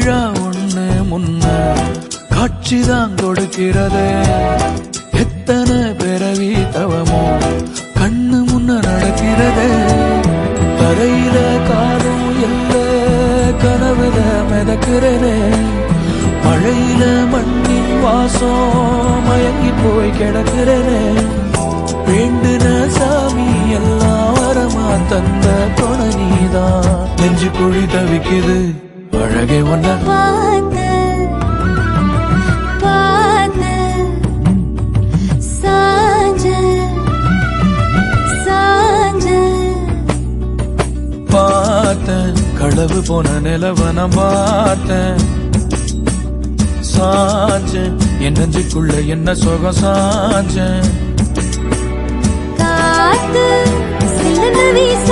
விழா ஒண்ணு முன்ன காட்சிதான் கொடுக்கிறது. எத்தனை பிறவி தவமோ கண்ணு முன்ன நடக்கிறது. தரையில காரும் இல்ல கனவுல மிதக்கிறனே. மழையில மண்ணின் வாசம் மயங்கி போய் கிடக்கிறனே. வேண்டுன சாமி எல்லாம் வரமா தந்த துணை நீதான். நெஞ்சு குழி தவிக்குது அழகே ஒன்ன பார்த்தேன். களவு போன நிலவன பார்த்தேன். சாஞ்சேன் என் நெஞ்சுக்குள்ள என்ன சுகம் சாஞ்சேன். காத்து சில்லுன்னு வீச